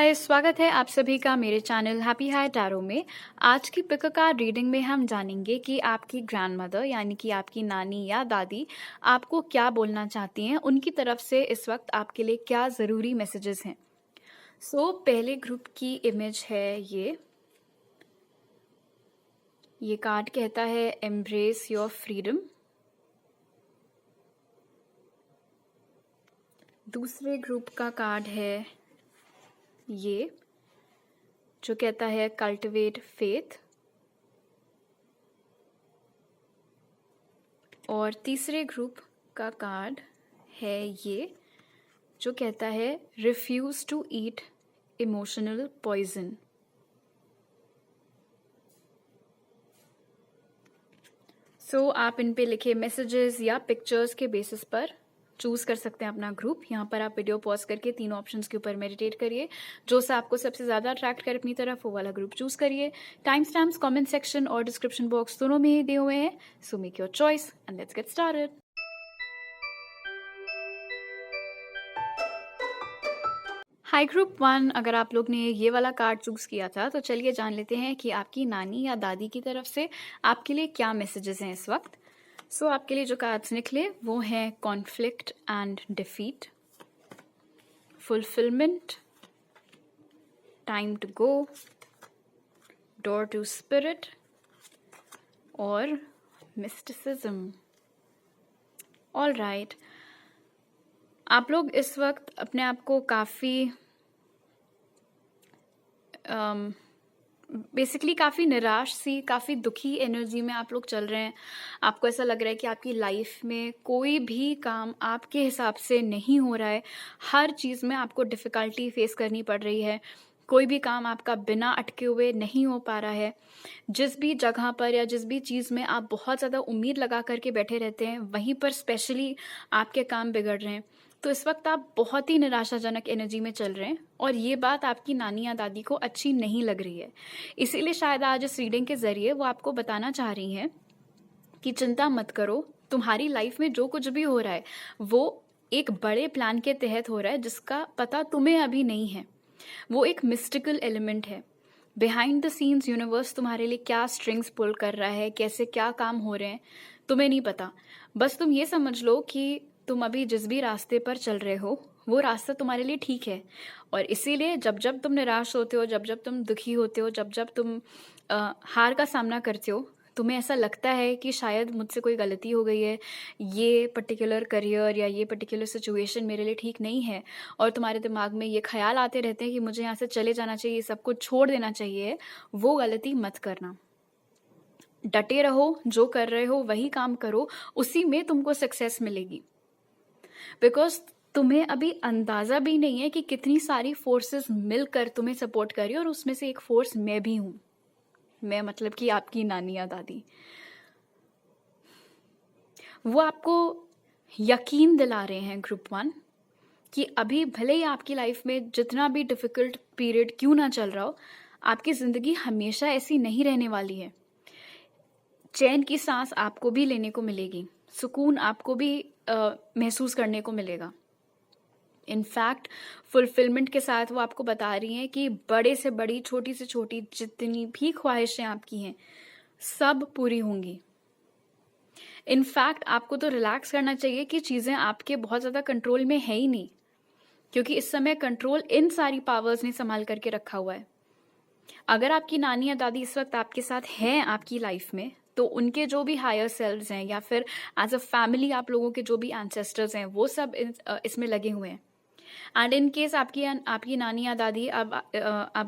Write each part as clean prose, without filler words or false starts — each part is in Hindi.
हाय, स्वागत है आप सभी का मेरे चैनल हैप्पी हाई टैरो में। आज की पिक कार्ड रीडिंग में हम जानेंगे कि आपकी ग्रैंडमदर यानी कि आपकी नानी या दादी आपको क्या बोलना चाहती हैं, उनकी तरफ से इस वक्त आपके लिए क्या ज़रूरी मैसेजेस हैं। पहले ग्रुप की इमेज है ये कार्ड कहता है एम्ब्रेस योर फ्रीडम। दूसरे ग्रुप का कार्ड है ये जो कहता है कल्टिवेट फेथ। और तीसरे ग्रुप का कार्ड है ये जो कहता है refuse to eat emotional poison. आप इन पे लिखे मैसेजेस या पिक्चर्स के बेसिस पर चूज कर सकते हैं अपना ग्रुप। यहाँ पर आप वीडियो पॉज करके तीनों ऑप्शंस के ऊपर मेडिटेट करिए, जो से आपको सबसे ज़्यादा अट्रैक्ट करे अपनी तरफ वो वाला ग्रुप चूज करिए। टाइम स्टैम्प्स कमेंट सेक्शन और डिस्क्रिप्शन बॉक्स दोनों में ही दिए हुए हैं। So make your choice and let's get started. Hi group 1, अगर आप लोग ने ये वाला कार्ड चूज किया था तो चलिए जान लेते हैं कि आपकी नानी या दादी की तरफ से आपके लिए क्या मैसेजेस हैं इस वक्त। आपके लिए जो कार्ड्स निकले वो हैं conflict and defeat, fulfilment, time to go, door to spirit और मिस्टिसिज्म। ऑल राइट, आप लोग इस वक्त अपने आप को काफ़ी बेसिकली काफ़ी निराश सी, काफ़ी दुखी एनर्जी में आप लोग चल रहे हैं। आपको ऐसा लग रहा है कि आपकी लाइफ में कोई भी काम आपके हिसाब से नहीं हो रहा है। हर चीज़ में आपको डिफ़िकल्टी फेस करनी पड़ रही है। कोई भी काम आपका बिना अटके हुए नहीं हो पा रहा है। जिस भी जगह पर या जिस भी चीज़ में आप बहुत ज़्यादा उम्मीद लगा करके बैठे रहते हैं, वहीं पर स्पेशली आपके काम बिगड़ रहे हैं। तो इस वक्त आप बहुत ही निराशाजनक एनर्जी में चल रहे हैं और ये बात आपकी नानी या दादी को अच्छी नहीं लग रही है। इसीलिए शायद आज इस रीडिंग के ज़रिए वो आपको बताना चाह रही हैं कि चिंता मत करो, तुम्हारी लाइफ में जो कुछ भी हो रहा है वो एक बड़े प्लान के तहत हो रहा है जिसका पता तुम्हें अभी नहीं है। वो एक मिस्टिकल एलिमेंट है। बिहाइंड द सीन्स यूनिवर्स तुम्हारे लिए क्या स्ट्रिंग्स पुल कर रहा है, कैसे क्या काम हो रहे हैं, तुम्हें नहीं पता। बस तुम ये समझ लो कि तुम अभी जिस भी रास्ते पर चल रहे हो वो रास्ता तुम्हारे लिए ठीक है। और इसीलिए जब जब तुम निराश होते हो, जब जब तुम दुखी होते हो, जब जब तुम हार का सामना करते हो, तुम्हें ऐसा लगता है कि शायद मुझसे कोई गलती हो गई है, ये पर्टिकुलर करियर या ये पर्टिकुलर सिचुएशन मेरे लिए ठीक नहीं है, और तुम्हारे दिमाग में ये ख्याल आते रहते हैं कि मुझे यहाँ से चले जाना चाहिए, सब कुछ छोड़ देना चाहिए, वो गलती मत करना। डटे रहो, जो कर रहे हो वही काम करो, उसी में तुमको सक्सेस मिलेगी। बिकॉज तुम्हें अभी अंदाज़ा भी नहीं है कि कितनी सारी फोर्सेस मिलकर तुम्हें सपोर्ट कर रही है, और उसमें से एक फोर्स मैं भी हूँ। मैं मतलब कि आपकी नानी या दादी। वो आपको यकीन दिला रहे हैं ग्रुप 1 कि अभी भले ही आपकी लाइफ में जितना भी डिफ़िकल्ट पीरियड क्यों ना चल रहा हो, आपकी ज़िंदगी हमेशा ऐसी नहीं रहने वाली है। चैन की सांस आपको भी लेने को मिलेगी, सुकून आपको भी महसूस करने को मिलेगा। इनफैक्ट फुलफिलमेंट के साथ वो आपको बता रही हैं कि बड़े से बड़ी, छोटी से छोटी जितनी भी ख्वाहिशें आपकी हैं सब पूरी होंगी। इनफैक्ट आपको तो रिलैक्स करना चाहिए कि चीज़ें आपके बहुत ज़्यादा कंट्रोल में है ही नहीं, क्योंकि इस समय कंट्रोल इन सारी पावर्स ने संभाल करके रखा हुआ है। अगर आपकी नानी या दादी इस वक्त आपके साथ हैं आपकी लाइफ में, तो उनके जो भी हायर सेल्व्स हैं या फिर एज अ फैमिली आप लोगों के जो भी एंसेस्टर्स हैं वो सब इसमें लगे हुए हैं। एंड इन केस आपकी नानी या दादी अब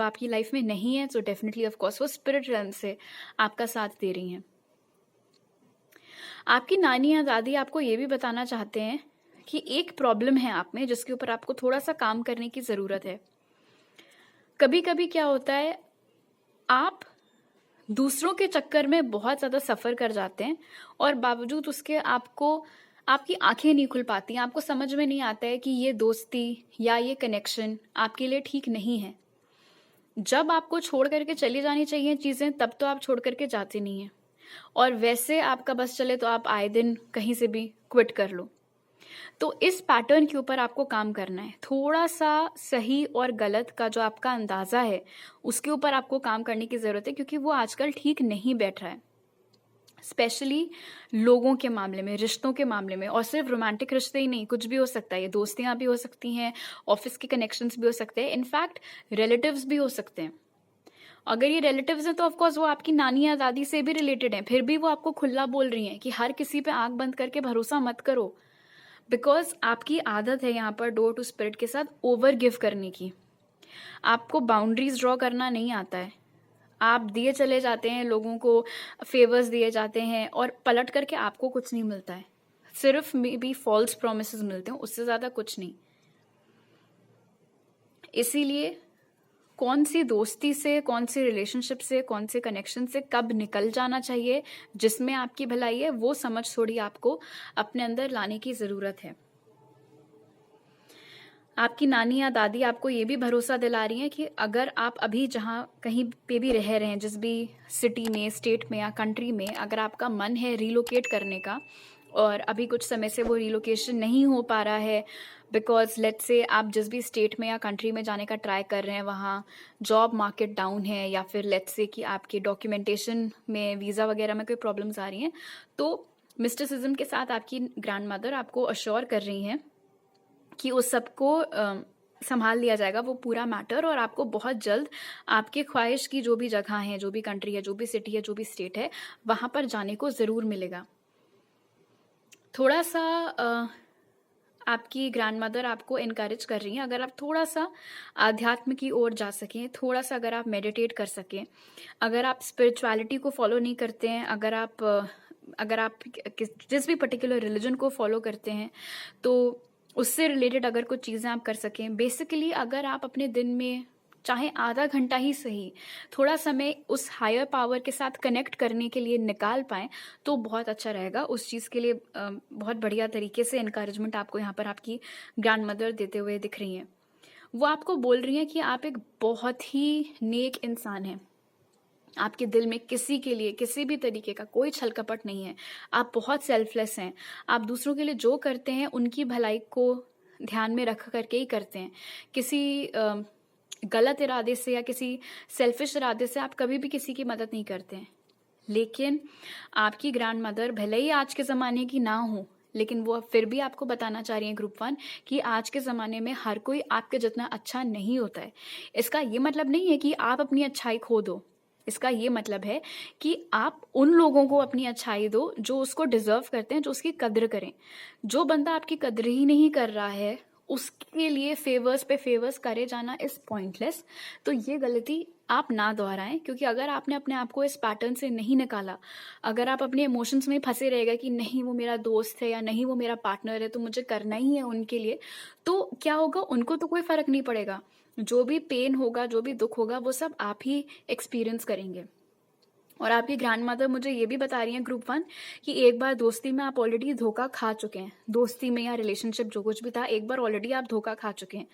आपकी लाइफ में नहीं है, तो डेफिनेटली ऑफ कोर्स वो स्पिरिट रेल्म से आपका साथ दे रही हैं। आपकी नानी या दादी आपको ये भी बताना चाहते हैं कि एक प्रॉब्लम है आप में जिसके ऊपर आपको थोड़ा सा काम करने की ज़रूरत है। कभी कभी क्या होता है, आप दूसरों के चक्कर में बहुत ज़्यादा सफ़र कर जाते हैं और बावजूद उसके आपकी आंखें नहीं खुल पाती हैं। आपको समझ में नहीं आता है कि ये दोस्ती या ये कनेक्शन आपके लिए ठीक नहीं है। जब आपको छोड़ करके चली जानी चाहिए चीज़ें, तब तो आप छोड़ करके जाते नहीं हैं, और वैसे आपका बस चले तो आप आए दिन कहीं से भी क्विट कर लो। तो इस पैटर्न के ऊपर आपको काम करना है। थोड़ा सा सही और गलत का जो आपका अंदाज़ा है उसके ऊपर आपको काम करने की ज़रूरत है, क्योंकि वो आजकल ठीक नहीं बैठ रहा है, स्पेशली लोगों के मामले में, रिश्तों के मामले में। और सिर्फ रोमांटिक रिश्ते ही नहीं, कुछ भी हो सकता है, ये दोस्तियाँ भी हो सकती हैं, ऑफिस के कनेक्शंस भी हो सकते हैं, इनफैक्ट रिलेटिव्स भी हो सकते हैं। अगर ये रिलेटिव्स हैं तो ऑफकोर्स वो आपकी नानी या दादी से भी रिलेटेड हैं, फिर भी वो आपको खुला बोल रही हैं कि हर किसी पे आंख बंद करके भरोसा मत करो, बिकॉज आपकी आदत है यहाँ पर डोर टू स्पिरिट के साथ ओवर गिव करने की। आपको बाउंड्रीज ड्रॉ करना नहीं आता है, आप दिए चले जाते हैं, लोगों को फेवर्स दिए जाते हैं और पलट करके आपको कुछ नहीं मिलता है, सिर्फ मे बी फॉल्स प्रोमिसेस मिलते हैं, उससे ज़्यादा कुछ नहीं। इसीलिए कौन सी दोस्ती से, कौन सी रिलेशनशिप से, कौन से कनेक्शन से कब निकल जाना चाहिए जिसमें आपकी भलाई है, वो समझ थोड़ी आपको अपने अंदर लाने की ज़रूरत है। आपकी नानी या दादी आपको ये भी भरोसा दिला रही हैं कि अगर आप अभी जहाँ कहीं पे भी रह रहे हैं, जिस भी सिटी में, स्टेट में या कंट्री में, अगर आपका मन है रिलोकेट करने का और अभी कुछ समय से वो रिलोकेशन नहीं हो पा रहा है, बिकॉज लेट्स से आप जिस भी स्टेट में या कंट्री में जाने का ट्राई कर रहे हैं वहाँ जॉब मार्केट डाउन है, या फिर लेट्स से कि आपके डॉक्यूमेंटेशन में, वीज़ा वगैरह में कोई प्रॉब्लम्स आ रही हैं, तो मिस्टिसिज्म के साथ आपकी ग्रैंड मदर आपको अश्योर कर रही हैं कि उस सबको संभाल लिया जाएगा, वो पूरा मैटर, और आपको बहुत जल्द आपके ख्वाहिश की जो भी जगह है, जो भी कंट्री है, जो भी सिटी है, जो भी स्टेट है, वहाँ पर जाने को ज़रूर मिलेगा। थोड़ा सा आपकी ग्रैंड मदर आपको इनकरेज कर रही हैं, अगर आप थोड़ा सा आध्यात्म की ओर जा सकें, थोड़ा सा अगर आप मेडिटेट कर सकें, अगर आप स्पिरिचुअलिटी को फॉलो नहीं करते हैं, अगर आप जिस भी पर्टिकुलर रिलीजन को फॉलो करते हैं, तो उससे रिलेटेड अगर कुछ चीज़ें आप कर सकें, बेसिकली अगर आप अपने दिन में चाहे आधा घंटा ही सही थोड़ा समय उस हायर पावर के साथ कनेक्ट करने के लिए निकाल पाएँ, तो बहुत अच्छा रहेगा। उस चीज़ के लिए बहुत बढ़िया तरीके से इनकरेजमेंट आपको यहाँ पर आपकी ग्रैंड मदर देते हुए दिख रही हैं। वो आपको बोल रही हैं कि आप एक बहुत ही नेक इंसान हैं, आपके दिल में किसी के लिए किसी भी तरीके का कोई छल कपट नहीं है, आप बहुत सेल्फलेस हैं, आप दूसरों के लिए जो करते हैं उनकी भलाई को ध्यान में रख करके ही करते हैं। किसी गलत इरादे से या किसी सेल्फिश इरादे से आप कभी भी किसी की मदद नहीं करते हैं। लेकिन आपकी ग्रैंड मदर भले ही आज के ज़माने की ना हो, लेकिन वो फिर भी आपको बताना चाह रही हैं ग्रुप 1 कि आज के ज़माने में हर कोई आपके जितना अच्छा नहीं होता है। इसका ये मतलब नहीं है कि आप अपनी अच्छाई खो दो, इसका ये मतलब है कि आप उन लोगों को अपनी अच्छाई दो जो उसको डिजर्व करते हैं, जो उसकी कद्र करें। जो बंदा आपकी कद्र ही नहीं कर रहा है, उसके लिए फेवर्स पे फेवर्स करे जाना इज पॉइंटलेस। तो ये गलती आप ना दोहराएं, क्योंकि अगर आपने अपने आप को इस पैटर्न से नहीं निकाला, अगर आप अपने इमोशंस में फंसे रहेगा कि नहीं वो मेरा दोस्त है या नहीं वो मेरा पार्टनर है तो मुझे करना ही है उनके लिए, तो क्या होगा, उनको तो कोई फर्क नहीं पड़ेगा। जो भी पेन होगा, जो भी दुख होगा, वो सब आप ही एक्सपीरियंस करेंगे। और आपकी ग्रैंड मदर मुझे ये भी बता रही हैं ग्रुप 1 कि एक बार दोस्ती में आप ऑलरेडी धोखा खा चुके हैं, दोस्ती में या रिलेशनशिप जो कुछ भी था, एक बार ऑलरेडी आप धोखा खा चुके हैं।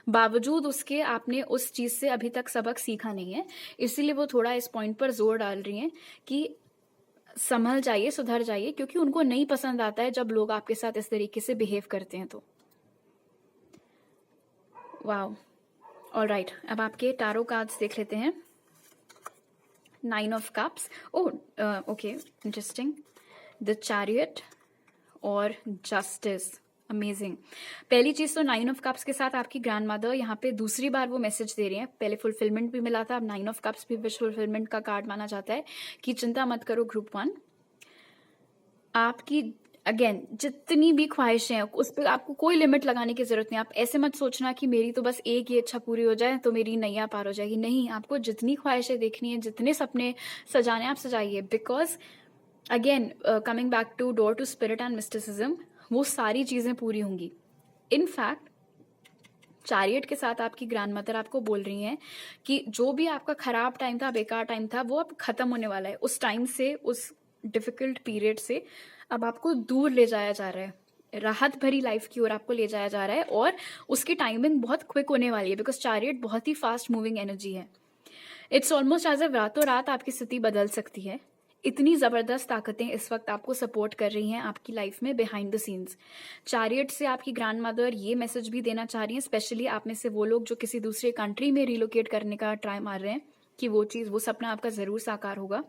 बावजूद उसके आपने उस चीज़ से अभी तक सबक सीखा नहीं है, इसीलिए वो थोड़ा इस पॉइंट पर जोर डाल रही हैं कि संभल जाइए, सुधर जाइए, क्योंकि उनको नहीं पसंद आता है जब लोग आपके साथ इस तरीके से बिहेव करते हैं। तो वाह, ऑलराइट, अब आपके टारो कार्ड्स देख लेते हैं। 9 of cups, okay, interesting. The chariot और जस्टिस, अमेजिंग। पहली चीज तो 9 ऑफ कप्स के साथ आपकी ग्रैंड मदर यहाँ पे दूसरी बार वो मैसेज दे रही हैं। पहले फुलफिलमेंट भी मिला था, अब 9 ऑफ कप्स भी विश फुलफिलमेंट का कार्ड माना जाता है कि चिंता मत करो ग्रुप 1, आपकी अगेन जितनी भी ख्वाहिशें हैं उस पर आपको कोई लिमिट लगाने की जरूरत नहीं। आप ऐसे मत सोचना कि मेरी तो बस एक ही इच्छा पूरी हो जाए तो मेरी नैया पार हो जाएगी। नहीं, आपको जितनी ख्वाहिशें देखनी है, जितने सपने सजाने आप सजाइए, because again coming back to door to spirit and mysticism, वो सारी चीजें पूरी होंगी। इनफैक्ट चैरियट के साथ आपकी ग्रैंड मदर आपको बोल रही हैं कि जो भी आपका खराब टाइम था, बेकार टाइम था, वो अब खत्म होने वाला है। उस टाइम से, उस डिफिकल्ट पीरियड से अब आपको दूर ले जाया जा रहा है, राहत भरी लाइफ की ओर आपको ले जाया जा रहा है, और उसकी टाइमिंग बहुत क्विक होने वाली है, बिकॉज चैरियट बहुत ही फास्ट मूविंग एनर्जी है। इट्स ऑलमोस्ट एज अ रातों रात आपकी स्थिति बदल सकती है। इतनी ज़बरदस्त ताकतें इस वक्त आपको सपोर्ट कर रही हैं आपकी लाइफ में बिहाइंड द सीन्स। चैरियट से आपकी ग्रैंड मदर ये मैसेज भी देना चाह रही हैं, स्पेशली आप में से वो लोग जो किसी दूसरे कंट्री में रिलोकेट करने का ट्राई मार रहे हैं, कि वो सपना आपका ज़रूर साकार होगा।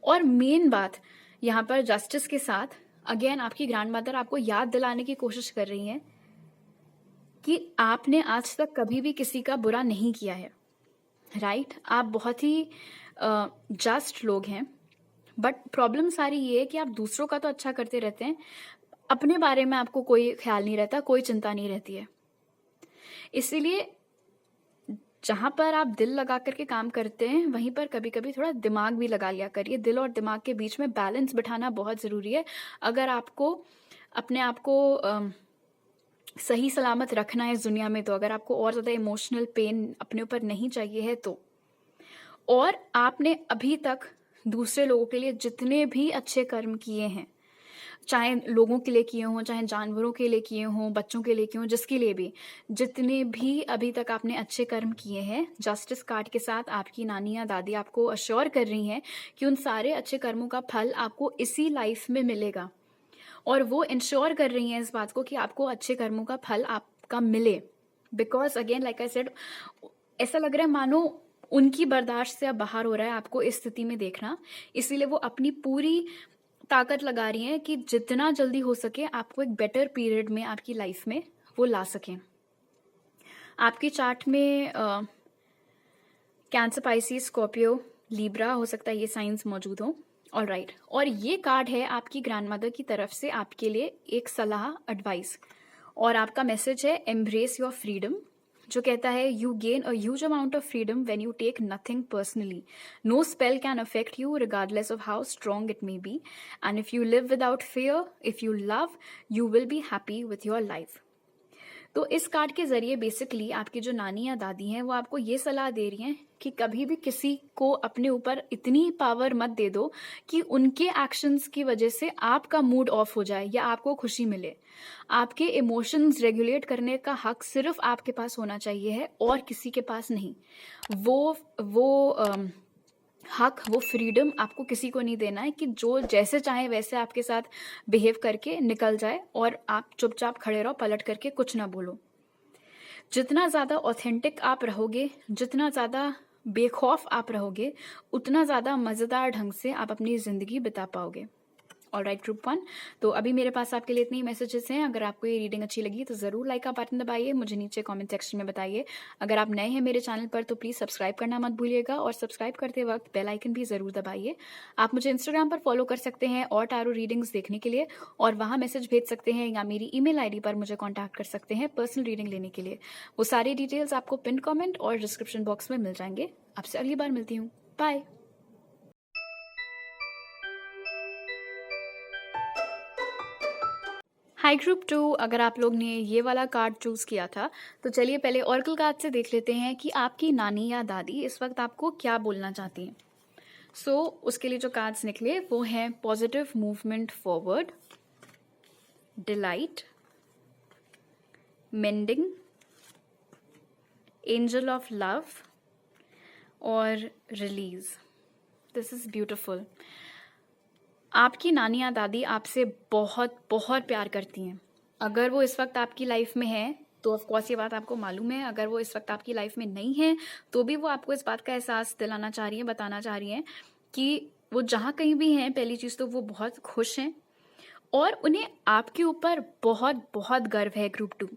और मेन बात यहाँ पर जस्टिस के साथ अगेन आपकी ग्रैंड मदर आपको याद दिलाने की कोशिश कर रही हैं कि आपने आज तक कभी भी किसी का बुरा नहीं किया है, राइट? आप बहुत ही जस्ट लोग हैं, बट प्रॉब्लम सारी ये है कि आप दूसरों का तो अच्छा करते रहते हैं, अपने बारे में आपको कोई ख्याल नहीं रहता, कोई चिंता नहीं रहती है। इसीलिए जहाँ पर आप दिल लगा करके काम करते हैं वहीं पर कभी कभी थोड़ा दिमाग भी लगा लिया करिए। दिल और दिमाग के बीच में बैलेंस बिठाना बहुत ज़रूरी है। अगर आपको अपने आप को सही सलामत रखना है इस दुनिया में, तो अगर आपको और ज़्यादा इमोशनल पेन अपने ऊपर नहीं चाहिए है तो, और आपने अभी तक दूसरे लोगों के लिए जितने भी अच्छे कर्म किए हैं, चाहे लोगों के लिए किए हों, चाहे जानवरों के लिए किए हों, बच्चों के लिए किए हों, जिसके लिए भी, जितने भी अभी तक आपने अच्छे कर्म किए हैं, जस्टिस कार्ड के साथ आपकी नानी या दादी आपको अश्योर कर रही हैं कि उन सारे अच्छे कर्मों का फल आपको इसी लाइफ में मिलेगा। और वो इंश्योर कर रही हैं इस बात को कि आपको अच्छे कर्मों का फल आपका मिले। Because again like I said, ऐसा लग रहा है मानो उनकी बर्दाश्त से अब बाहर हो रहा है आपको इस स्थिति में देखना। इसीलिए वो अपनी पूरी ताकत लगा रही हैं कि जितना जल्दी हो सके आपको एक बेटर पीरियड में आपकी लाइफ में वो ला सकें। आपकी चार्ट में कैंसर, पाइसिस, स्कॉर्पियो, लिब्रा हो सकता है ये साइंस मौजूद हो। ऑलराइट, और ये कार्ड है आपकी ग्रैंड मदर की तरफ से आपके लिए एक सलाह, एडवाइस, और आपका मैसेज है एम्ब्रेस योर फ्रीडम, जो कहता है you gain a huge amount of freedom when you take nothing personally. No spell can affect you regardless of how strong it may be, and if you live without fear, if you love, you will be happy with your life. तो इस कार्ड के जरिए बेसिकली आपकी जो नानी या दादी हैं वो आपको ये सलाह दे रही हैं कि कभी भी किसी को अपने ऊपर इतनी पावर मत दे दो कि उनके एक्शंस की वजह से आपका मूड ऑफ हो जाए या आपको खुशी मिले। आपके इमोशंस रेगुलेट करने का हक सिर्फ आपके पास होना चाहिए है और किसी के पास नहीं। वो हक, वो फ्रीडम आपको किसी को नहीं देना है कि जो जैसे चाहे वैसे आपके साथ बिहेव करके निकल जाए और आप चुपचाप खड़े रहो, पलट करके कुछ ना बोलो। जितना ज़्यादा ऑथेंटिक आप रहोगे, जितना ज़्यादा बेखौफ आप रहोगे, उतना ज़्यादा मज़ेदार ढंग से आप अपनी ज़िंदगी बिता पाओगे। ऑलराइट ग्रुप 1, तो अभी मेरे पास आपके लिए इतने ही मैसेजेस हैं। अगर आपको ये रीडिंग अच्छी लगी तो ज़रूर लाइक का बटन दबाइए, मुझे नीचे कमेंट सेक्शन में बताइए। अगर आप नए हैं मेरे चैनल पर तो प्लीज़ सब्सक्राइब करना मत भूलिएगा, और सब्सक्राइब करते वक्त बेल आइकन भी ज़रूर दबाइए। आप मुझे इंस्टाग्राम पर फॉलो कर सकते हैं और टैरो रीडिंग्स देखने के लिए, और वहाँ मैसेज भेज सकते हैं, या मेरी ईमेल आईडी पर मुझे कॉन्टैक्ट कर सकते हैं पर्सनल रीडिंग लेने के लिए। वो सारी डिटेल्स आपको पिन कॉमेंट और डिस्क्रिप्शन बॉक्स में मिल जाएंगे। आपसे अगली बार मिलती हूँ, बाय। हाई ग्रुप 2, अगर आप लोग ने ये वाला कार्ड चूज़ किया था तो चलिए पहले ऑरेकल कार्ड से देख लेते हैं कि आपकी नानी या दादी इस वक्त आपको क्या बोलना चाहती हैं। उसके लिए जो कार्ड्स निकले वो हैं positive movement forward, delight, mending, angel of love और रिलीज। This is beautiful. आपकी नानी या दादी आपसे बहुत बहुत प्यार करती हैं। अगर वो इस वक्त आपकी लाइफ में है तो ऑफ कोर्स ये बात आपको मालूम है। अगर वो इस वक्त आपकी लाइफ में नहीं है तो भी वो आपको इस बात का एहसास दिलाना चाह रही हैं, बताना चाह रही हैं कि वो जहाँ कहीं भी हैं, पहली चीज़ तो वो बहुत खुश हैं और उन्हें आपके ऊपर बहुत बहुत गर्व है। ग्रुप 2,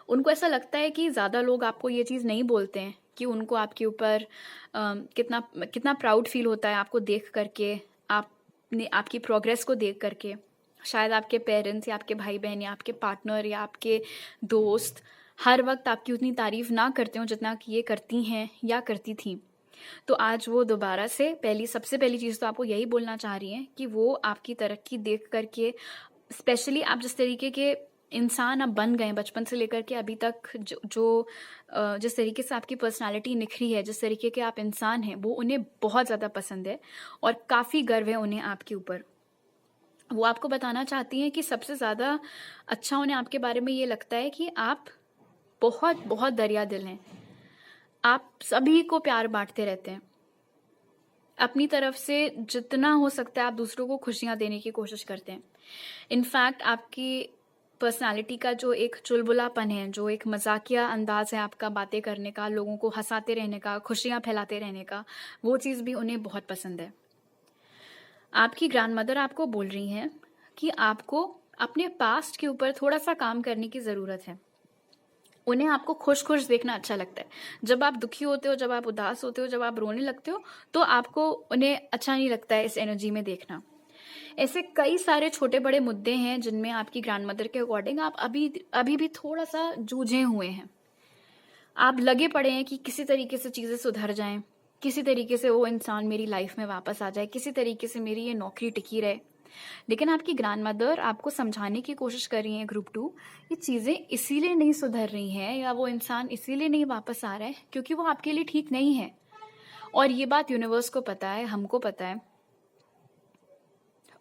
उनको ऐसा लगता है कि ज़्यादा लोग आपको ये चीज़ नहीं बोलते हैं कि उनको आपके ऊपर कितना कितना प्राउड फील होता है आपको देख करके, आपकी प्रोग्रेस को देख करके। शायद आपके पेरेंट्स या आपके भाई बहन या आपके पार्टनर या आपके दोस्त हर वक्त आपकी उतनी तारीफ ना करते हो जितना कि ये करती हैं या करती थी। तो आज वो दोबारा से सबसे पहली चीज़ तो आपको यही बोलना चाह रही हैं कि वो आपकी तरक्की देख करके, स्पेशली आप जिस तरीके के इंसान अब बन गए बचपन से लेकर के अभी तक, जिस तरीके से आपकी पर्सनालिटी निखरी है, जिस तरीके के आप इंसान हैं, वो उन्हें बहुत ज़्यादा पसंद है और काफ़ी गर्व है उन्हें आपके ऊपर। वो आपको बताना चाहती हैं कि सबसे ज़्यादा अच्छा उन्हें आपके बारे में ये लगता है कि आप बहुत बहुत दरिया दिल हैं। आप सभी को प्यार बांटते रहते हैं अपनी तरफ से जितना हो सकता है आप दूसरों को खुशियाँ देने की कोशिश करते हैं। इनफैक्ट आपकी पर्सनैलिटी का जो एक चुलबुलापन है, जो एक मज़ाकिया अंदाज़ है आपका बातें करने का, लोगों को हँसाते रहने का, खुशियाँ फैलाते रहने का, वो चीज़ भी उन्हें बहुत पसंद है। आपकी ग्रैंडमदर आपको बोल रही हैं कि आपको अपने पास्ट के ऊपर थोड़ा-सा काम करने की ज़रूरत है। उन्हें आपको खुश-खुश देखना अच्छा लगता है। जब आप दुखी होते हो, जब आप उदास होते हो, जब आप रोने लगते हो, तो आपको उन्हें अच्छा नहीं लगता है इस एनर्जी में देखना। ऐसे कई सारे छोटे-बड़े मुद्दे हैं जिनमें आपकी ग्रैंडमदर के अकॉर्डिंग आप अभी अभी भी थोड़ा-सा जूझे हुए हैं। आप लगे पड़े हैं कि किसी तरीके से चीज़ें सुधर जाएँ, किसी तरीके से वो इंसान मेरी लाइफ़ में वापस आ जाए, किसी तरीके से मेरी ये नौकरी टिकी रहे। लेकिन आपकी ग्रैंडमदर आपको समझाने की कोशिश कर रही हैं ग्रुप 2, ये चीज़ें इसीलिए नहीं सुधर रही हैं या वो इंसान इसीलिए नहीं वापस आ रहा है क्योंकि वो आपके लिए ठीक नहीं है। और ये बात यूनिवर्स को पता है, हमको पता है।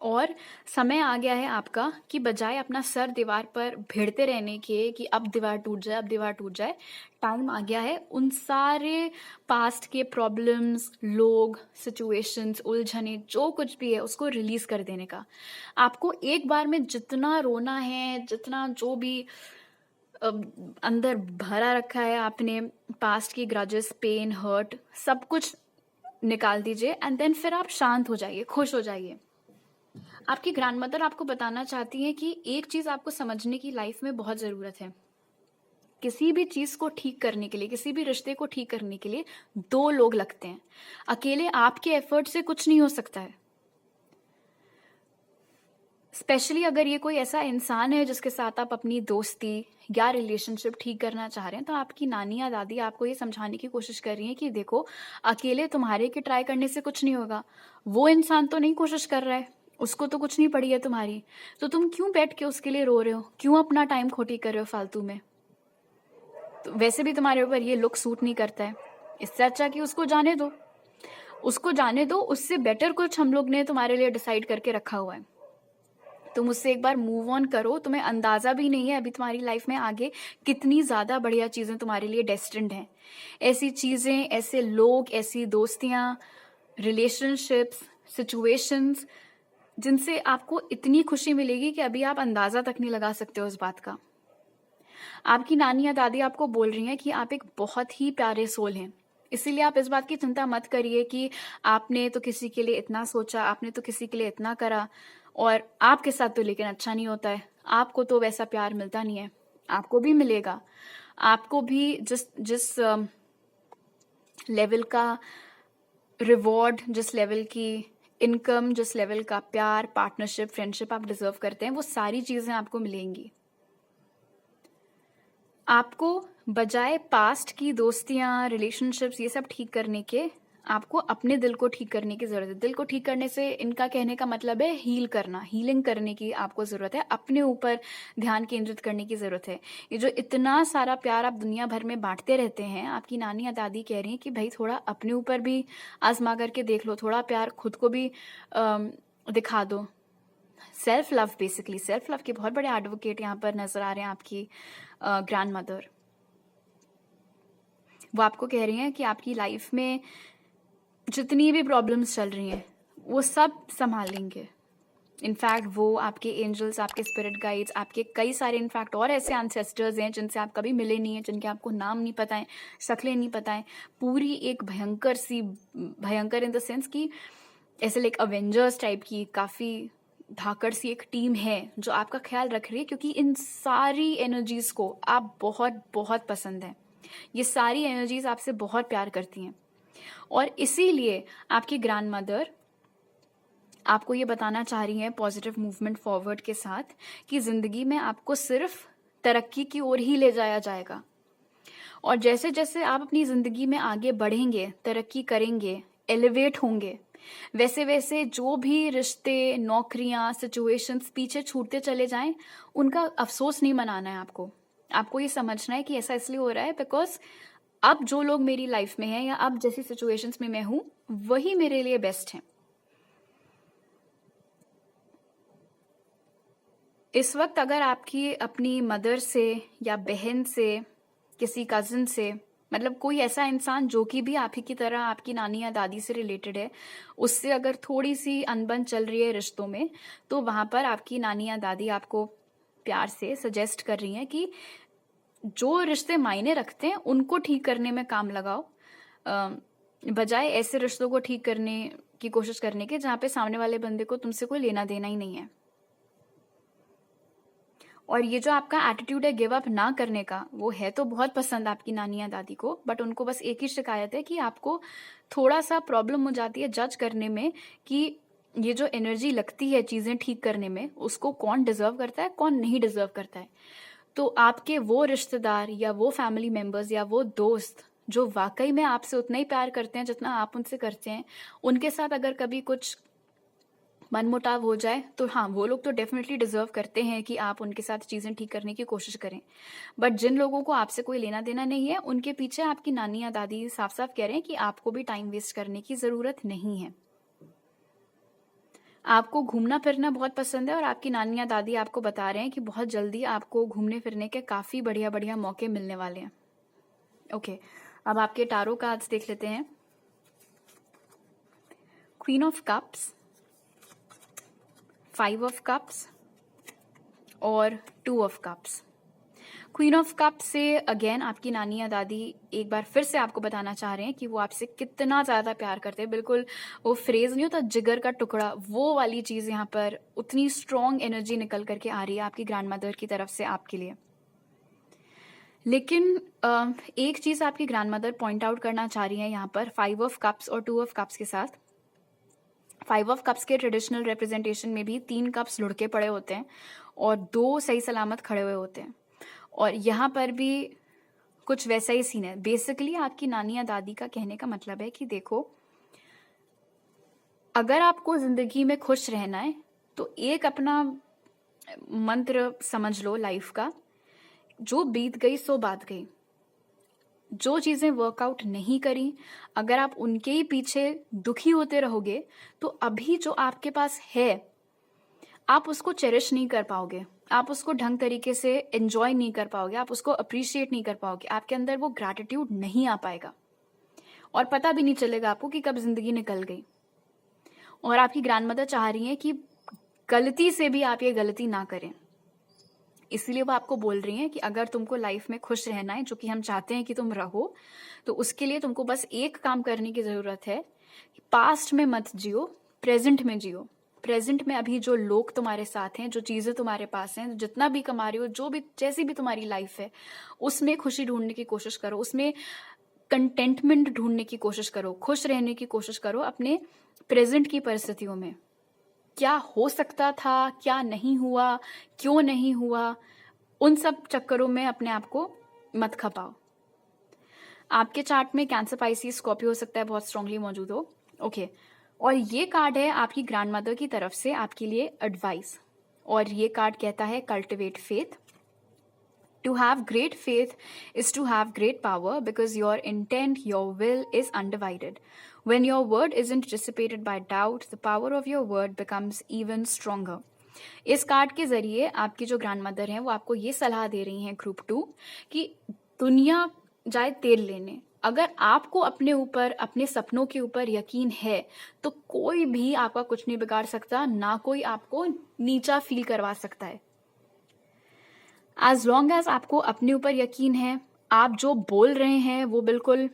और समय आ गया है आपका कि बजाय अपना सर दीवार पर भिड़ते रहने के कि अब दीवार टूट जाए, अब दीवार टूट जाए, टाइम आ गया है उन सारे पास्ट के प्रॉब्लम्स, लोग, सिचुएशंस, उलझने जो कुछ भी है उसको रिलीज कर देने का। आपको एक बार में जितना रोना है, जितना जो भी अ, अंदर भरा रखा है आपने, पास्ट की ग्रजेस, पेन, हर्ट, सब कुछ निकाल दीजिए एंड देन फिर आप शांत हो जाइए, खुश हो जाइए। आपकी ग्रैंडमदर आपको बताना चाहती हैं कि एक चीज आपको समझने की लाइफ में बहुत जरूरत है। किसी भी चीज को ठीक करने के लिए, किसी भी रिश्ते को ठीक करने के लिए दो लोग लगते हैं। अकेले आपके एफर्ट से कुछ नहीं हो सकता है। स्पेशली अगर ये कोई ऐसा इंसान है जिसके साथ आप अपनी दोस्ती या रिलेशनशिप ठीक करना चाह रहे हैं, तो आपकी नानी या दादी आपको ये समझाने की कोशिश कर रही है कि देखो, अकेले तुम्हारे के ट्राई करने से कुछ नहीं होगा। वो इंसान तो नहीं कोशिश कर रहा है, उसको तो कुछ नहीं पड़ी है तुम्हारी, तो तुम क्यों बैठ के उसके लिए रो रहे हो, क्यों अपना टाइम खोटी कर रहे हो फालतू में। तो वैसे भी तुम्हारे ऊपर ये लुक सूट नहीं करता है, इससे अच्छा कि उसको जाने दो। उसको जाने दो, उससे बेटर कुछ हम लोग ने तुम्हारे लिए डिसाइड करके रखा हुआ है। तुम उससे एक बार मूव ऑन करो। तुम्हें अंदाजा भी नहीं है अभी तुम्हारी लाइफ में आगे कितनी ज्यादा बढ़िया चीजें तुम्हारे लिए डेस्टिन्ड हैं। ऐसी चीजें, ऐसे लोग, ऐसी दोस्तियां, रिलेशनशिप्स, सिचुएशंस जिनसे आपको इतनी खुशी मिलेगी कि अभी आप अंदाजा तक नहीं लगा सकते हो उस बात का। आपकी नानी या दादी आपको बोल रही हैं कि आप एक बहुत ही प्यारे सोल हैं, इसीलिए आप इस बात की चिंता मत करिए कि आपने तो किसी के लिए इतना सोचा, आपने तो किसी के लिए इतना करा और आपके साथ तो लेकिन अच्छा नहीं होता है। आपको तो वैसा प्यार मिलता नहीं है, आपको भी मिलेगा। आपको भी जिस जिस लेवल का रिवॉर्ड, जिस लेवल की इनकम, जिस लेवल का प्यार, पार्टनरशिप, फ्रेंडशिप आप डिजर्व करते हैं, वो सारी चीजें आपको मिलेंगी। आपको बजाय पास्ट की दोस्तियां, रिलेशनशिप्स ये सब ठीक करने के, आपको अपने दिल को ठीक करने की जरूरत है। दिल को ठीक करने से इनका कहने का मतलब है हील करना, हीलिंग करने की आपको जरूरत है। अपने ऊपर ध्यान केंद्रित करने की जरूरत है। ये जो इतना सारा प्यार आप दुनिया भर में बांटते रहते हैं, आपकी नानी या दादी कह रही हैं कि भाई थोड़ा अपने ऊपर भी आजमा करके देख लो, थोड़ा प्यार खुद को भी दिखा दो। Self love, basically self love के बहुत बड़े एडवोकेट यहाँ पर नजर आ रहे हैं आपकी ग्रैंड मदर। वो आपको कह रही हैं कि आपकी लाइफ में जितनी भी प्रॉब्लम्स चल रही हैं वो सब संभालेंगे। इनफैक्ट वो आपके एंजल्स, आपके स्पिरिट गाइड्स, आपके कई सारे इनफैक्ट और ऐसे एंसेस्टर्स हैं जिनसे आप कभी मिले नहीं हैं, जिनके आपको नाम नहीं पता है, शक्लें नहीं पता है। पूरी एक भयंकर इन द सेंस कि ऐसे लाइक अवेंजर्स टाइप की काफ़ी धाकड़ सी एक टीम है जो आपका ख्याल रख रही है, क्योंकि इन सारी एनर्जीज को आप बहुत बहुत पसंद हैं। ये सारी एनर्जीज आपसे बहुत प्यार करती हैं और इसीलिए आपकी ग्रैंड मदर आपको ये बताना चाह रही हैं पॉजिटिव मूवमेंट फॉरवर्ड के साथ कि जिंदगी में आपको सिर्फ तरक्की की ओर ही ले जाया जाएगा। और जैसे जैसे आप अपनी जिंदगी में आगे बढ़ेंगे, तरक्की करेंगे, एलिवेट होंगे, वैसे वैसे जो भी रिश्ते, नौकरियां, सिचुएशंस पीछे छूटते चले जाएं, उनका अफसोस नहीं मनाना है आपको। आपको ये समझना है कि ऐसा इसलिए हो रहा है बिकॉज अब जो लोग मेरी लाइफ में हैं या अब जैसी सिचुएशंस में मैं हूं, वही मेरे लिए बेस्ट हैं। इस वक्त अगर आपकी अपनी मदर से या बहन से, किसी कजिन से, मतलब कोई ऐसा इंसान जो कि भी आप ही की तरह आपकी नानी या दादी से रिलेटेड है, उससे अगर थोड़ी सी अनबन चल रही है रिश्तों में, तो वहाँ पर आपकी नानी या दादी आपको प्यार से सजेस्ट कर रही हैं कि जो रिश्ते मायने रखते हैं उनको ठीक करने में काम लगाओ, बजाय ऐसे रिश्तों को ठीक करने की कोशिश करने के जहाँ पे सामने वाले बंदे को तुमसे कोई लेना देना ही नहीं है। और ये जो आपका एटीट्यूड है गिव अप ना करने का, वो है तो बहुत पसंद आपकी नानी या दादी को, बट उनको बस एक ही शिकायत है कि आपको थोड़ा सा प्रॉब्लम हो जाती है जज करने में कि ये जो एनर्जी लगती है चीज़ें ठीक करने में, उसको कौन डिजर्व करता है कौन नहीं डिजर्व करता है। तो आपके वो रिश्तेदार या वो फैमिली मेंबर्स या वो दोस्त जो वाकई में आपसे उतना ही प्यार करते हैं जितना आप उनसे करते हैं, उनके साथ अगर कभी कुछ मनमुटाव हो जाए तो हाँ, वो लोग तो डेफिनेटली डिजर्व करते हैं कि आप उनके साथ चीज़ें ठीक करने की कोशिश करें। बट जिन लोगों को आपसे कोई लेना देना नहीं है, उनके पीछे आपकी नानी या दादी साफ साफ कह रहे हैं कि आपको भी टाइम वेस्ट करने की ज़रूरत नहीं है। आपको घूमना फिरना बहुत पसंद है और आपकी नानी या दादी आपको बता रहे हैं कि बहुत जल्दी आपको घूमने फिरने के काफ़ी बढ़िया बढ़िया मौके मिलने वाले हैं। ओके, अब आपके टारो कार्ड्स देख लेते हैं। Queen of cups, 5 of cups और 2 of cups. Queen of cup से अगेन आपकी नानी या दादी एक बार फिर से आपको बताना चाह रहे हैं कि वो आपसे कितना ज़्यादा प्यार करते हैं। बिल्कुल वो फ्रेज नहीं होता जिगर का टुकड़ा, वो वाली चीज़ यहाँ पर उतनी स्ट्रॉन्ग एनर्जी निकल करके आ रही है आपकी ग्रैंड मदर की तरफ से आपके लिए। लेकिन एक चीज़ आपकी ग्रैंड मदर पॉइंट आउट करना चाह रही है यहाँ पर 5 ऑफ कप्स और 2 ऑफ कप्स के साथ। 5 ऑफ कप्स के ट्रेडिशनल रिप्रेजेंटेशन में भी 3 कप्स लुढ़के पड़े होते हैं और 2 सही सलामत खड़े हुए होते हैं, और यहाँ पर भी कुछ वैसा ही सीन है। बेसिकली आपकी नानी या दादी का कहने का मतलब है कि देखो, अगर आपको जिंदगी में खुश रहना है तो एक अपना मंत्र समझ लो लाइफ का, जो बीत गई सो बात गई। जो चीज़ें वर्कआउट नहीं करी, अगर आप उनके ही पीछे दुखी होते रहोगे तो अभी जो आपके पास है आप उसको चेरिश नहीं कर पाओगे, आप उसको ढंग तरीके से एंजॉय नहीं कर पाओगे, आप उसको अप्रिशिएट नहीं कर पाओगे, आपके अंदर वो ग्रैटिट्यूड नहीं आ पाएगा और पता भी नहीं चलेगा आपको कि कब जिंदगी निकल गई। और आपकी ग्रैंडमदर चाह रही हैं कि गलती से भी आप ये गलती ना करें, इसलिए वो आपको बोल रही हैं कि अगर तुमको लाइफ में खुश रहना है, जो कि हम चाहते हैं कि तुम रहो, तो उसके लिए तुमको बस एक काम करने की ज़रूरत है। पास्ट में मत जियो, प्रेजेंट में जियो। प्रेजेंट में अभी जो लोग तुम्हारे साथ हैं, जो चीज़ें तुम्हारे पास हैं, जितना भी कमा रही हो, जो भी जैसी भी तुम्हारी लाइफ है, उसमें खुशी ढूंढने की कोशिश करो, उसमें कंटेंटमेंट ढूंढने की कोशिश करो, खुश रहने की कोशिश करो अपने प्रेजेंट की परिस्थितियों में। क्या हो सकता था, क्या नहीं हुआ, क्यों नहीं हुआ, उन सब चक्करों में अपने आप को मत खपाओ। आपके चार्ट में कैंसर, पाइसिस, स्कॉर्पियो हो सकता है बहुत स्ट्रांगली मौजूद हो। ओके, और ये कार्ड है आपकी ग्रैंड मदर की तरफ से आपके लिए एडवाइस, और ये कार्ड कहता है cultivate faith. To have great faith is to have great power because your intent, your will is undivided. When your word isn't dissipated by doubt, the power of your word becomes even stronger. इस कार्ड के जरिए आपकी जो ग्रैंड मदर हैं वो आपको ये सलाह दे रही हैं ग्रुप 2 कि दुनिया जाए तेल लेने, अगर आपको अपने ऊपर, अपने सपनों के ऊपर यकीन है तो कोई भी आपका कुछ नहीं बिगाड़ सकता, ना कोई आपको नीचा फील करवा सकता है। एज लॉन्ग एज आपको अपने ऊपर यकीन है, आप जो बोल रहे हैं वो बिल्कुल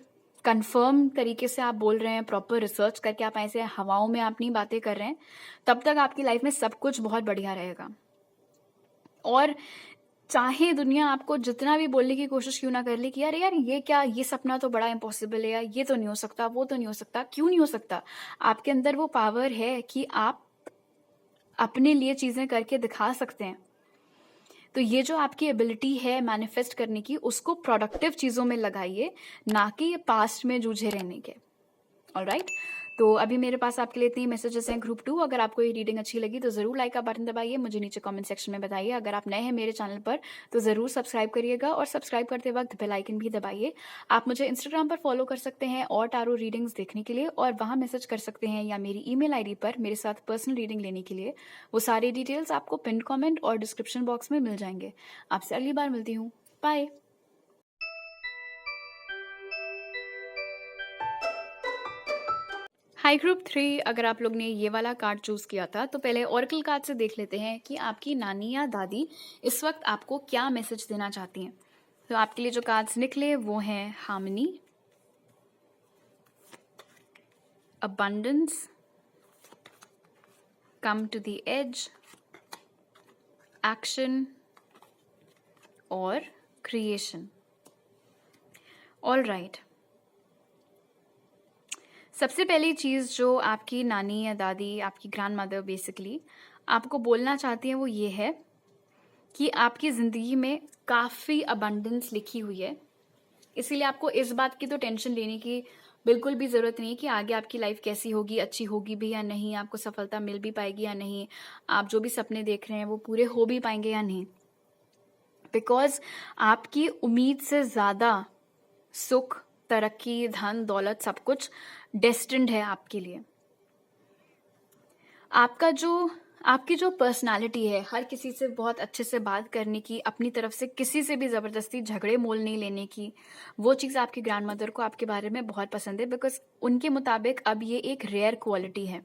कंफर्म तरीके से आप बोल रहे हैं, प्रॉपर रिसर्च करके, आप ऐसे हवाओं में आप नहीं बातें कर रहे हैं, तब तक आपकी लाइफ में सब कुछ बहुत बढ़िया रहेगा। और चाहे दुनिया आपको जितना भी बोलने की कोशिश क्यों ना कर ले कि यार यार ये क्या, ये सपना तो बड़ा इम्पॉसिबल है, यार ये तो नहीं हो सकता, वो तो नहीं हो सकता, क्यों नहीं हो सकता? आपके अंदर वो पावर है कि आप अपने लिए चीज़ें करके दिखा सकते हैं। तो ये जो आपकी एबिलिटी है मैनिफेस्ट करने की, उसको प्रोडक्टिव चीज़ों में लगाइए, ना कि ये पास्ट में जूझे रहने के। ऑलराइट, तो अभी मेरे पास आपके लिए इतनी मैसेजेस हैं ग्रुप 2। अगर आपको ये रीडिंग अच्छी लगी तो ज़रूर लाइक का बटन दबाइए, मुझे नीचे कमेंट सेक्शन में बताइए। अगर आप नए हैं मेरे चैनल पर तो ज़रूर सब्सक्राइब करिएगा, और सब्सक्राइब करते वक्त बेल आइकन भी दबाइए। आप मुझे इंस्टाग्राम पर फॉलो कर सकते हैं और टारो रीडिंग्स देखने के लिए, और वहाँ मैसेज कर सकते हैं, या मेरी ईमेल आईडी पर मेरे साथ पर्सनल रीडिंग लेने के लिए। वो सारी डिटेल्स आपको पिन कमेंट और डिस्क्रिप्शन बॉक्स में मिल जाएंगे। आपसे अगली बार मिलती हूँ, बाय। हाई ग्रुप 3, अगर आप लोग ने ये वाला कार्ड चूज़ किया था तो पहले ओरेकल कार्ड से देख लेते हैं कि आपकी नानी या दादी इस वक्त आपको क्या मैसेज देना चाहती हैं। तो आपके लिए जो कार्ड्स निकले वो हैं harmony, abundance, come to the edge, action और creation. All right. सबसे पहली चीज़ जो आपकी नानी या दादी, आपकी ग्रैंड मदर बेसिकली आपको बोलना चाहती हैं वो ये है कि आपकी ज़िंदगी में काफ़ी अबंडेंस लिखी हुई है। इसीलिए आपको इस बात की तो टेंशन लेने की बिल्कुल भी ज़रूरत नहीं कि आगे आपकी लाइफ कैसी होगी, अच्छी होगी भी या नहीं, आपको सफलता मिल भी पाएगी या नहीं, आप जो भी सपने देख रहे हैं वो पूरे हो भी पाएंगे या नहीं। बिकॉज आपकी उम्मीद से ज़्यादा सुख, तरक्की, धन, दौलत सब कुछ डेस्टिन्ड है आपके लिए। आपकी जो पर्सनालिटी है, हर किसी से बहुत अच्छे से बात करने की, अपनी तरफ से किसी से भी ज़बरदस्ती झगड़े मोल नहीं लेने की, वो चीज़ आपकी ग्रैंड मदर को आपके बारे में बहुत पसंद है। बिकॉज उनके मुताबिक अब ये एक रेयर क्वालिटी है।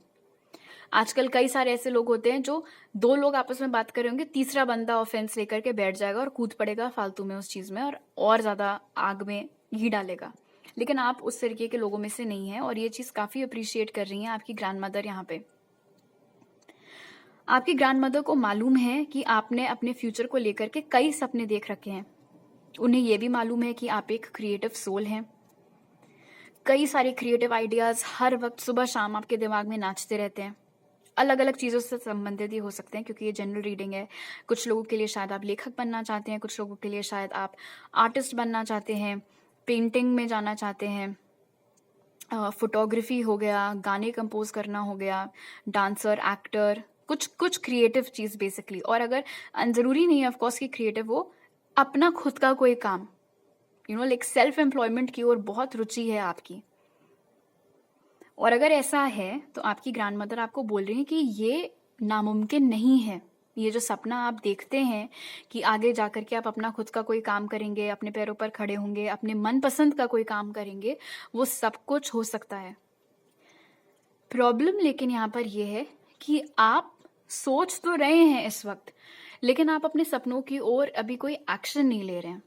आजकल कई सारे ऐसे लोग होते हैं जो दो लोग आपस में बात कर रहे होंगे, तीसरा बंदा ऑफेंस लेकर के बैठ जाएगा और कूद पड़ेगा फालतू में उस चीज़ में और ज़्यादा आग में घी डालेगा। लेकिन आप उस तरीके के लोगों में से नहीं हैं और ये चीज़ काफ़ी अप्रिशिएट कर रही हैं आपकी ग्रैंड मदर यहाँ पे। आपकी ग्रैंड मदर को मालूम है कि आपने अपने फ्यूचर को लेकर के कई सपने देख रखे हैं। उन्हें यह भी मालूम है कि आप एक क्रिएटिव सोल हैं। कई सारे क्रिएटिव आइडियाज़ हर वक्त सुबह शाम आपके दिमाग में नाचते रहते हैं। अलग अलग चीज़ों से संबंधित ही हो सकते हैं क्योंकि ये जनरल रीडिंग है। कुछ लोगों के लिए शायद आप लेखक बनना चाहते हैं, कुछ लोगों के लिए शायद आप आर्टिस्ट बनना चाहते हैं, पेंटिंग में जाना चाहते हैं, फोटोग्राफी हो गया, गाने कंपोज करना हो गया, डांसर, एक्टर, कुछ क्रिएटिव चीज़ बेसिकली। और अगर ज़रूरी नहीं है ऑफकोर्स कि क्रिएटिव हो, अपना खुद का कोई काम, लाइक सेल्फ एम्प्लॉयमेंट की ओर बहुत रुचि है आपकी। और अगर ऐसा है तो आपकी ग्रैंड मदर आपको बोल रही है कि ये नामुमकिन नहीं है। ये जो सपना आप देखते हैं कि आगे जाकर के आप अपना खुद का कोई काम करेंगे, अपने पैरों पर खड़े होंगे, अपने मनपसंद का कोई काम करेंगे, वो सब कुछ हो सकता है। प्रॉब्लम लेकिन यहाँ पर ये है कि आप सोच तो रहे हैं इस वक्त, लेकिन आप अपने सपनों की ओर अभी कोई एक्शन नहीं ले रहे हैं।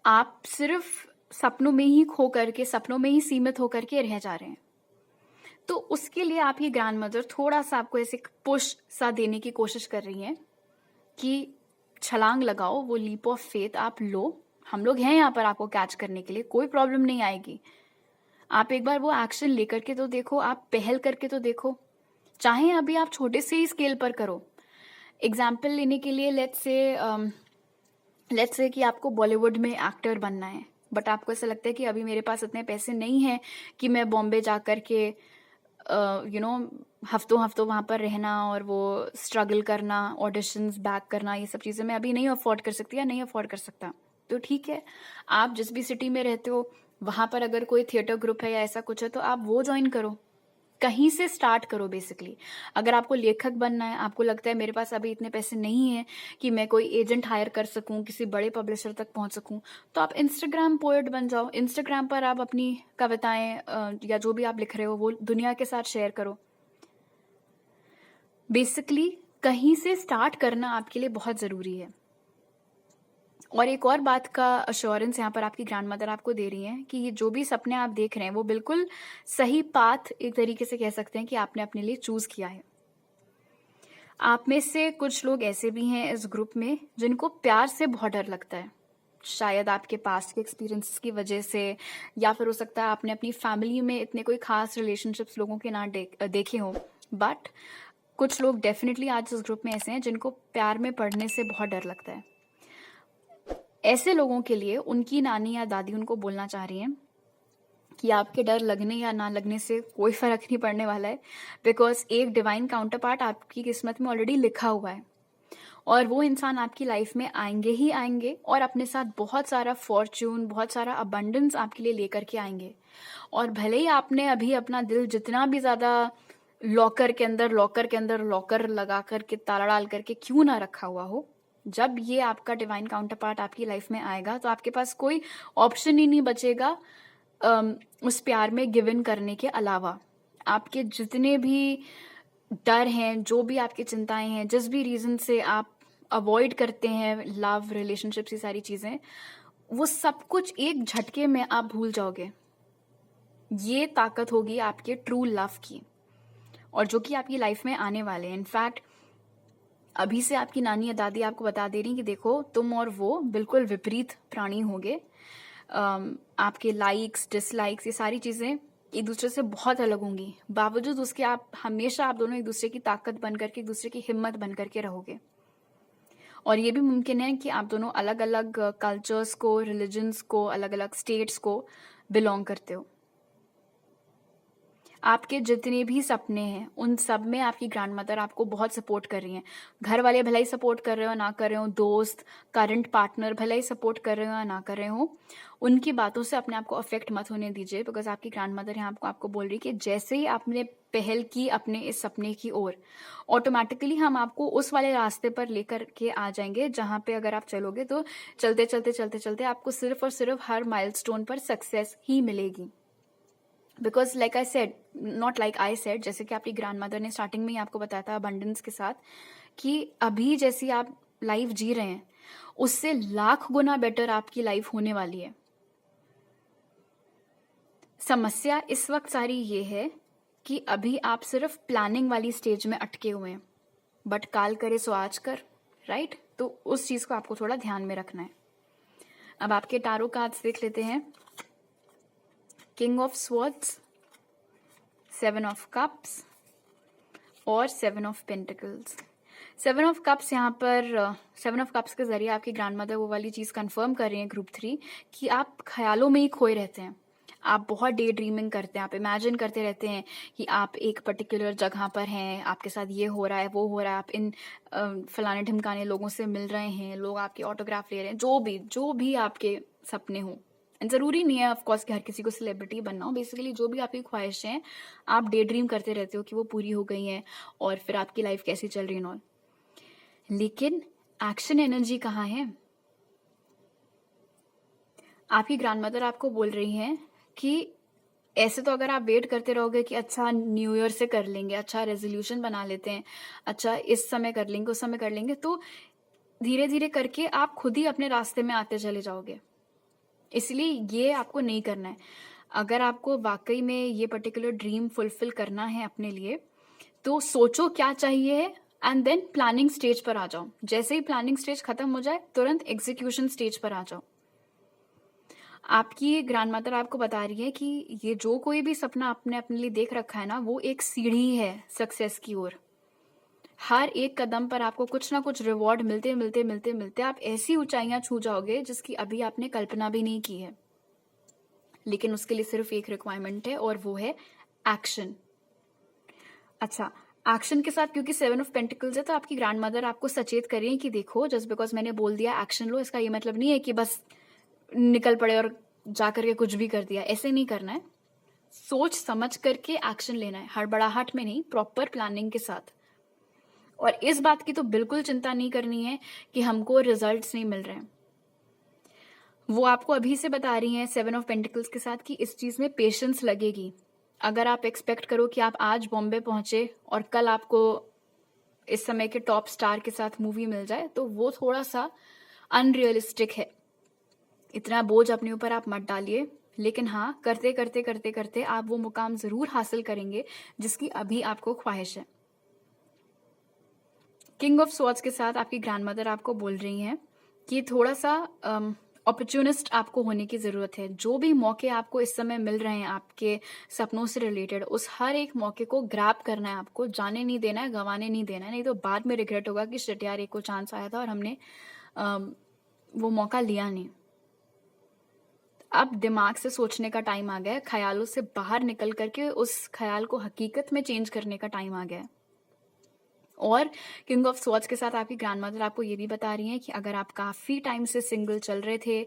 आप सिर्फ सपनों में ही खो करके, सपनों में ही सीमित होकर के रह जा रहे हैं। तो उसके लिए आपकी ग्रैंड मदर थोड़ा सा आपको ऐसे पुश सा देने की कोशिश कर रही हैं कि छलांग लगाओ, वो लीप ऑफ फेथ आप लो। हम लोग हैं यहाँ पर आपको कैच करने के लिए, कोई प्रॉब्लम नहीं आएगी। आप एक बार वो एक्शन लेकर के तो देखो, आप पहल करके तो देखो। चाहे अभी आप छोटे से ही स्केल पर करो। एग्जाम्पल लेने के लिए लेट्स से कि आपको बॉलीवुड में एक्टर बनना है, बट आपको ऐसा लगता है कि अभी मेरे पास इतने पैसे नहीं हैं कि मैं बॉम्बे जा कर के हफ्तों वहाँ पर रहना और वो स्ट्रगल करना, ऑडिशंस बैक करना, ये सब चीज़ें मैं अभी नहीं अफोर्ड कर सकती या नहीं अफोर्ड कर सकता। तो ठीक है, आप जिस भी सिटी में रहते हो वहाँ पर अगर कोई थिएटर ग्रुप है या ऐसा कुछ है तो आप वो ज्वाइन करो, कहीं से स्टार्ट करो बेसिकली। अगर आपको लेखक बनना है, आपको लगता है मेरे पास अभी इतने पैसे नहीं हैं कि मैं कोई एजेंट हायर कर सकूं, किसी बड़े पब्लिशर तक पहुंच सकूं, तो आप इंस्टाग्राम पोएट बन जाओ। इंस्टाग्राम पर आप अपनी कविताएं या जो भी आप लिख रहे हो वो दुनिया के साथ शेयर करो। बेसिकली कहीं से स्टार्ट करना आपके लिए बहुत ज़रूरी है। और एक और बात का अश्योरेंस यहाँ पर आपकी ग्रैंड मदर आपको दे रही है कि ये जो भी सपने आप देख रहे हैं वो बिल्कुल सही पाथ, एक तरीके से कह सकते हैं कि आपने अपने लिए चूज किया है। आप में से कुछ लोग ऐसे भी हैं इस ग्रुप में जिनको प्यार से बहुत डर लगता है, शायद आपके पास्ट के एक्सपीरियंसेस की वजह से, या फिर हो सकता है आपने अपनी फैमिली में इतने कोई खास रिलेशनशिप्स लोगों के ना देखे हों। बट कुछ लोग डेफिनेटली आज इस ग्रुप में ऐसे हैं जिनको प्यार में पड़ने से बहुत डर लगता है। ऐसे लोगों के लिए उनकी नानी या दादी उनको बोलना चाह रही हैं कि आपके डर लगने या ना लगने से कोई फर्क नहीं पड़ने वाला है, बिकॉज एक डिवाइन काउंटर पार्ट आपकी किस्मत में ऑलरेडी लिखा हुआ है और वो इंसान आपकी लाइफ में आएंगे ही आएंगे और अपने साथ बहुत सारा फॉर्च्यून, बहुत सारा अबंडेंस आपके लिए लेकर के आएंगे। और भले ही आपने अभी अपना दिल जितना भी ज़्यादा लॉकर के अंदर लॉकर लगा करके ताला डाल करके क्यों ना रखा हुआ हो, जब ये आपका डिवाइन काउंटर पार्ट आपकी लाइफ में आएगा तो आपके पास कोई ऑप्शन ही नहीं बचेगा उस प्यार में गिव इन करने के अलावा आपके जितने भी डर हैं, जो भी आपकी चिंताएं हैं, जिस भी रीज़न से आप अवॉइड करते हैं लव, रिलेशनशिप्स, ये सारी चीज़ें, वो सब कुछ एक झटके में आप भूल जाओगे। ये ताकत होगी आपके ट्रू लव की, और जो कि आपकी लाइफ में आने वाले हैं। इनफैक्ट अभी से आपकी नानी या दादी आपको बता दे रही कि देखो तुम और वो बिल्कुल विपरीत प्राणी होगे। आपके लाइक्स, डिसलाइक्स, ये सारी चीज़ें एक दूसरे से बहुत अलग होंगी, बावजूद उसके आप दोनों एक दूसरे की ताकत बन करके, एक दूसरे की हिम्मत बन करके रहोगे। और ये भी मुमकिन है कि आप दोनों अलग अलग कल्चर्स को, रिलीजन्स को, अलग अलग स्टेट्स को बिलोंग करते हो। आपके जितने भी सपने हैं उन सब में आपकी ग्रैंड मदर आपको बहुत सपोर्ट कर रही हैं। घर वाले भले ही सपोर्ट कर रहे हो ना कर रहे हो, दोस्त, करंट पार्टनर भले ही सपोर्ट कर रहे हो या ना कर रहे हो, उनकी बातों से अपने आप को अफेक्ट मत होने दीजिए। बिकॉज आपकी ग्रैंड मदर यहाँ आपको बोल रही है कि जैसे ही आपने पहल की अपने इस सपने की ओर, ऑटोमेटिकली हम आपको उस वाले रास्ते पर लेकर के आ जाएंगे जहाँ पे अगर आप चलोगे तो चलते चलते चलते चलते आपको सिर्फ और सिर्फ हर माइलस्टोन पर सक्सेस ही मिलेगी। Because like I said, not like I said, जैसे कि आपकी ग्रैंड मदर ने स्टार्टिंग में ही आपको बताया था अबंडेंस के साथ, कि अभी जैसी आप लाइफ जी रहे हैं उससे लाख गुना बेटर आपकी लाइफ होने वाली है। समस्या इस वक्त सारी ये है कि अभी आप सिर्फ प्लानिंग वाली स्टेज में अटके हुए हैं, बट काल करे सो आज कर, राइट? तो उस चीज को आपको थोड़ा ध्यान में रखना है। अब आपके टारो कार्ड्स देख लेते हैं। King of swords, 7 of cups और 7 ऑफ पेंटिकल्स। 7 ऑफ कप्स यहाँ पर 7 ऑफ कप्स के जरिए आपकी ग्रैंड मदर वो वाली चीज़ कंफर्म कर रही है ग्रुप 3 कि आप ख्यालों में ही खोए रहते हैं। आप बहुत डे ड्रीमिंग करते हैं, आप इमेजिन करते रहते हैं कि आप एक पर्टिकुलर जगह पर हैं, आपके साथ ये हो रहा है, वो हो रहा है, आप इन फलाने ढिमकाने लोगों से मिल रहे हैं, लोग आपके ऑटोग्राफ ले रहे हैं, जो भी आपके सपने हों। एंड ज़रूरी नहीं है ऑफकोर्स कि हर किसी को सेलिब्रिटी बनना हो। बेसिकली जो भी आपकी ख्वाहिशें हैं आप डे ड्रीम करते रहते हो कि वो पूरी हो गई हैं और फिर आपकी लाइफ कैसी चल रही है नॉल। लेकिन एक्शन एनर्जी कहाँ है? आपकी ग्रैंड मदर आपको बोल रही हैं कि ऐसे तो अगर आप वेट करते रहोगे कि अच्छा न्यू ईयर से कर लेंगे, अच्छा रेजोल्यूशन बना लेते हैं, अच्छा इस समय कर लेंगे, उस समय कर लेंगे, तो धीरे धीरे करके आप खुद ही अपने रास्ते में आते चले जाओगे। इसलिए ये आपको नहीं करना है। अगर आपको वाकई में ये पर्टिकुलर ड्रीम फुलफिल करना है अपने लिए, तो सोचो क्या चाहिए है एंड देन प्लानिंग स्टेज पर आ जाओ। जैसे ही प्लानिंग स्टेज खत्म हो जाए तुरंत एग्जीक्यूशन स्टेज पर आ जाओ। आपकी ग्रैंड मदर आपको बता रही है कि ये जो कोई भी सपना आपने अपने लिए देख रखा है ना, वो एक सीढ़ी है सक्सेस की ओर। हर एक कदम पर आपको कुछ ना कुछ रिवॉर्ड मिलते मिलते मिलते मिलते आप ऐसी ऊंचाइयां छू जाओगे जिसकी अभी आपने कल्पना भी नहीं की है। लेकिन उसके लिए सिर्फ एक रिक्वायरमेंट है और वो है एक्शन। अच्छा, एक्शन के साथ क्योंकि 7 ऑफ पेंटिकल्स है तो आपकी ग्रैंड मदर आपको सचेत कर रही है कि देखो, जस्ट बिकॉज मैंने बोल दिया एक्शन लो, इसका ये मतलब नहीं है कि बस निकल पड़े और जा करके कुछ भी कर दिया। ऐसे नहीं करना है, सोच समझ करके एक्शन लेना है, हड़बड़ाहट में नहीं, प्रॉपर प्लानिंग के साथ। और इस बात की तो बिल्कुल चिंता नहीं करनी है कि हमको रिजल्ट्स नहीं मिल रहे हैं। वो आपको अभी से बता रही हैं 7 ऑफ पेंटिकल्स के साथ कि इस चीज में पेशेंस लगेगी। अगर आप एक्सपेक्ट करो कि आप आज बॉम्बे पहुंचे और कल आपको इस समय के टॉप स्टार के साथ मूवी मिल जाए, तो वो थोड़ा सा अनरियलिस्टिक है। इतना बोझ अपने ऊपर आप मत डालिए। लेकिन हाँ, करते करते करते करते आप वो मुकाम जरूर हासिल करेंगे जिसकी अभी आपको ख्वाहिश है। किंग ऑफ स्वॉर्ड्स के साथ आपकी ग्रैंड मदर आपको बोल रही हैं कि थोड़ा सा अपॉर्चुनिस्ट आपको होने की ज़रूरत है। जो भी मौके आपको इस समय मिल रहे हैं आपके सपनों से रिलेटेड, उस हर एक मौके को ग्रैब करना है आपको, जाने नहीं देना है, गंवाने नहीं देना है, नहीं तो बाद में रिग्रेट होगा कि शिट यार, एक को चांस आया था और हमने वो मौका लिया नहीं। अब दिमाग से सोचने का टाइम आ गया है, ख्यालों से बाहर निकल करके उस ख्याल को हकीकत में चेंज करने का टाइम आ गया है। और किंग ऑफ स्वॉर्ड्स के साथ आपकी ग्रैंड मदर आपको ये भी बता रही हैं कि अगर आप काफी टाइम से सिंगल चल रहे थे,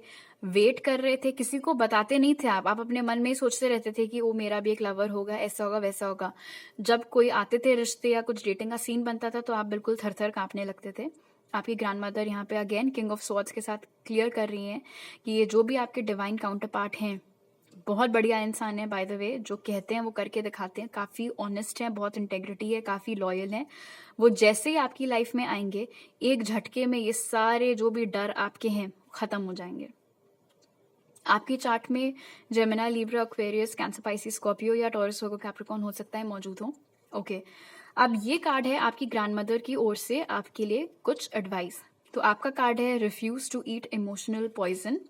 वेट कर रहे थे, किसी को बताते नहीं थे, आप अपने मन में ही सोचते रहते थे कि वो मेरा भी एक लवर होगा, ऐसा होगा वैसा होगा, जब कोई आते थे रिश्ते या कुछ डेटिंग का सीन बनता था तो आप बिल्कुल थर थर कांपने लगते थे। आपकी ग्रैंड मदर यहाँ पे अगेन किंग ऑफ स्वॉर्ड्स के साथ क्लियर कर रही हैं कि ये जो भी आपके डिवाइन काउंटर पार्ट हैं, बहुत बढ़िया इंसान है बाय द वे, जो कहते हैं वो करके दिखाते हैं, काफ़ी ऑनेस्ट हैं, बहुत इंटेग्रिटी है, काफ़ी लॉयल हैं। वो जैसे ही आपकी लाइफ में आएंगे, एक झटके में ये सारे जो भी डर आपके हैं ख़त्म हो जाएंगे। आपकी चार्ट में Gemini, Libra, Aquarius, cancer, Pisces, Scorpio या टॉरस, वर्गो, कैप्रिकॉर्न हो सकता है मौजूद हो। ओके, अब ये कार्ड है आपकी ग्रैंडमदर की ओर से आपके लिए कुछ एडवाइस। तो आपका कार्ड है refuse to eat emotional poison.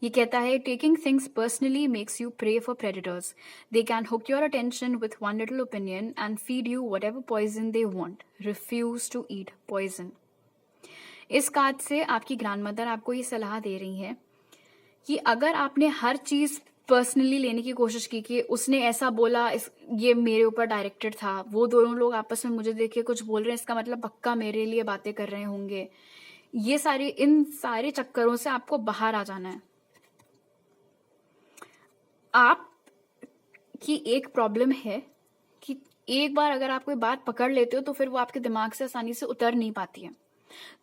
ये कहता है taking things personally makes you prey for predators. They can hook your attention with one little opinion and feed you whatever poison they want. Refuse to eat poison. इस कार्ड से आपकी ग्रैंडमदर आपको ये सलाह दे रही है कि अगर आपने हर चीज़ पर्सनली लेने की कोशिश की कि उसने ऐसा बोला, ये मेरे ऊपर डायरेक्टेड था, वो दोनों लोग आपस में मुझे देख के कुछ बोल रहे हैं, इसका मतलब पक्का मेरे लिए बातें कर रहे होंगे, इन सारे चक्करों से आपको बाहर आ जाना है। आप की एक प्रॉब्लम है कि एक बार अगर आप कोई बात पकड़ लेते हो तो फिर वो आपके दिमाग से आसानी से उतर नहीं पाती है।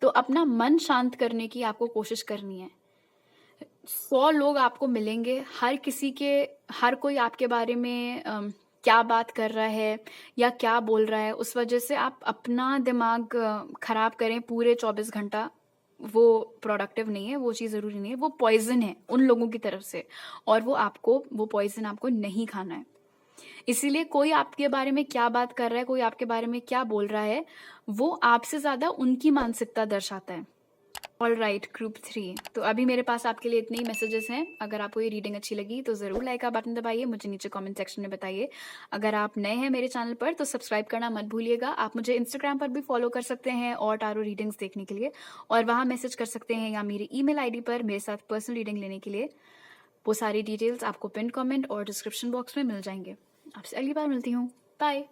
तो अपना मन शांत करने की आपको कोशिश करनी है। 100 लोग आपको मिलेंगे, हर कोई आपके बारे में क्या बात कर रहा है या क्या बोल रहा है, उस वजह से आप अपना दिमाग खराब करें पूरे 24 घंटा, वो प्रोडक्टिव नहीं है, वो चीज़ ज़रूरी नहीं है, वो पॉइजन है उन लोगों की तरफ से, और वो पॉइजन आपको नहीं खाना है। इसीलिए कोई आपके बारे में क्या बात कर रहा है, कोई आपके बारे में क्या बोल रहा है, वो आपसे ज़्यादा उनकी मानसिकता दर्शाता है। All right, group 3। तो अभी मेरे पास आपके लिए इतने ही मैसेजेस हैं। अगर आपको ये रीडिंग अच्छी लगी तो ज़रूर लाइक का बटन दबाइए, मुझे नीचे कमेंट सेक्शन में बताइए। अगर आप नए हैं मेरे चैनल पर तो सब्सक्राइब करना मत भूलिएगा। आप मुझे इंस्टाग्राम पर भी फॉलो कर सकते हैं और टारो रीडिंग्स देखने के लिए, और वहाँ मैसेज कर सकते हैं या मेरी ईमेल आईडी पर मेरे साथ पर्सनल रीडिंग लेने के लिए। वो सारी डिटेल्स आपको पिन कमेंट और डिस्क्रिप्शन बॉक्स में मिल जाएंगे। आपसे अगली बार मिलती हूँ। बाय।